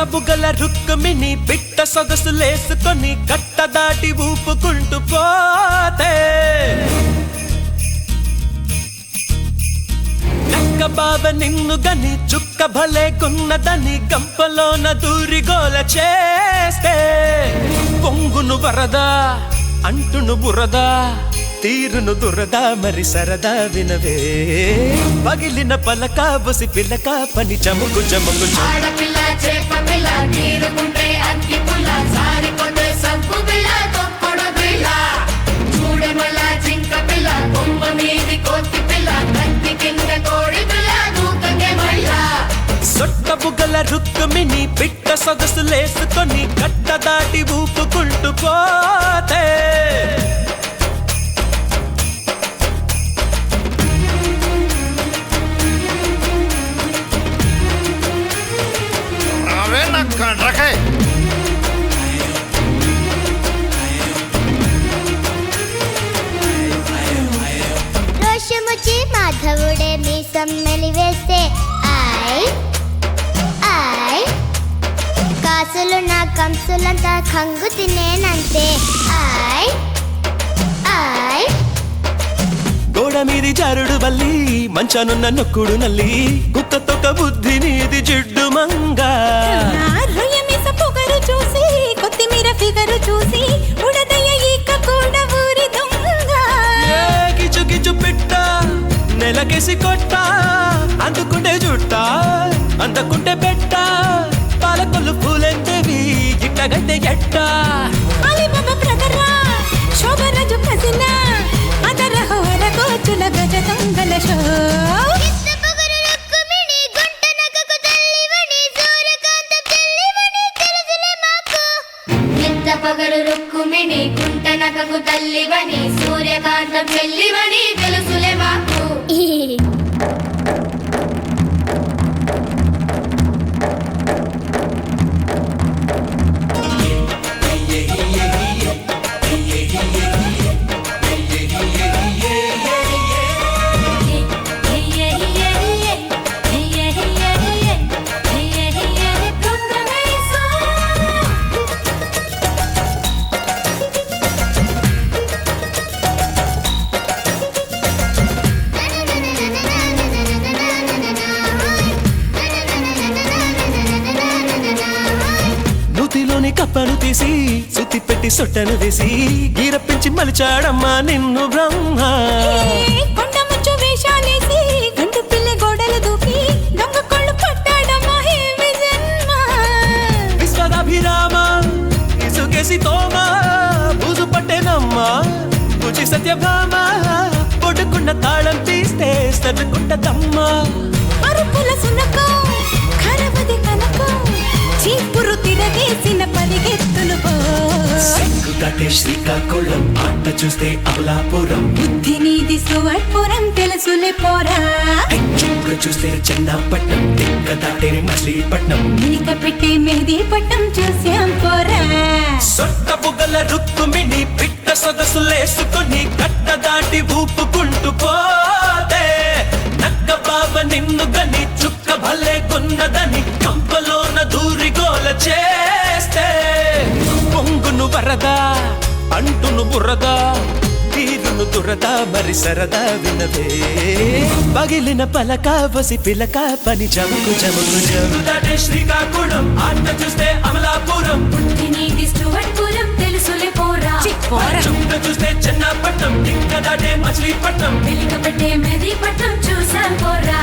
బుగ్గల రుక్కుమిని పిట్ట సొగసులేసుకొని కట్ట దాటి ఊపుకుంటూ పోతే నక్క బావ నిన్ను గని చుక్క భలే కొన్నదని గంపలోన దూరి గోల చేస్తే పొంగును వరదా అంటును బురదా తీరును దురదా మరి సరదా వినవే పగిలిన పలక బుసి పిల్లక పని చముకు చముకు ఆడపిల్ల చేప పిల్ల నీరుకుంటే అగ్గి పుల్ల సారిపోతే సంపు పిల్ల తొక్కడు పిల్ల చూడమల్ల జింక పిల్ల కొమ్మ మీది కోతి పిల్ల కత్తి కింద కోడి పిల్ల దూకంగే మళ్ళ సొట్ట బుగ్గల రుక్కుమిని పిట్ట సొగసులేసుకొని కట్ట దాటి ఊపుకుంటూ పోతే రోషముచి మాధవుడే మీ సమ్మెలి వేస్తే ఆయ్ ఆయ్ కాసులు నా కంసులంతా కంగు తినేనంతే ఆయ్ ఆయ్ గోడ మీది జారుడు బల్లి మంచానున్న నొక్కుడు నల్లి కుక్కతొక్క బుద్ధి నీది జిడ్డు మంగా రొయ్యమీస పొగరు చూసి కొత్తిమీర ఫిగరు చూసి ఉడదయ్య ఈక కూడా ఊరి దొంగ గిచు గిచు పిట్ట నెలకేసి కొట్ట అందుకుంటే జుట్ట అందుకుంటే పెట్ట పాలకొల్లు పూలెంతవి ఇట్టగంటే ఎట్ట అలీబాబా ప్రదరా శోభరాజు ప్రసిన్న అదర హోర కోచుల గజ దొంగల షో పగలు రుక్కుమిని గుంట నకకు తల్లివని సూర్యకాంతం చెల్లివని తెలుసులే మాకు నూతిలోని కప్పను తీసి సుత్తి పెట్టి సొట్టను వేసి గీరపించి మలిచాడమ్మా నిన్ను బ్రహ్మ కొండ ముచ్చు వేషాలేసి గంటు పిల్ల గోడలు దూకి దొంగ కొళ్ళు పట్టాడమ్మా హేమి జన్మ విశ్వదాభిరామ ఇసుకేసి తోమ బూజు పట్టేనమ్మా పూజి సత్యభామ పొడుకున్న తాళం తీస్తే సర్దుకుంటదమ్మా అరుపుల సునకం ఖరవది కనకం చీపురు తిరగేసిన పరిగెత్తులు సిగ్గు దాటే శ్రీకాకుళం ఆట చూస్తే అమలాపురం బుద్ధి నీది సువర్పురం తెలుసులే పోరా చుక్క చూస్తే చెన్నాపట్నం దిక్క దాటే మచిలీపట్నం నీక పెట్టే మెహదీ పట్టం చూసాం పోరా సొట్ట బుగ్గల రుక్కుమిని పిట్ట సొగసులేసుకొని కట్ట దాటి ఊపుకుంటూ పోతే నక్క బావ నిన్ను గని చుక్క భలే కొన్నదని కంపలోన దూరి గోల చేస్తే పొంగును వరదా అంటును బురదా తీరును దురదా మరి సరదా వినవే పగిలిన పలక బసి పిలక పని చముకు చముకు చము దాటే శ్రీకాకుళం ఆట చూస్తే అమలాపురం బుద్ధి నీది సువర్పురం తెలుసులే పోరా చుక్క చూస్తే చెన్నాపట్నం దిక్క దాటే మచిలీపట్నం వెలిక పెట్టే మెది పట్టం చూసాం పోరా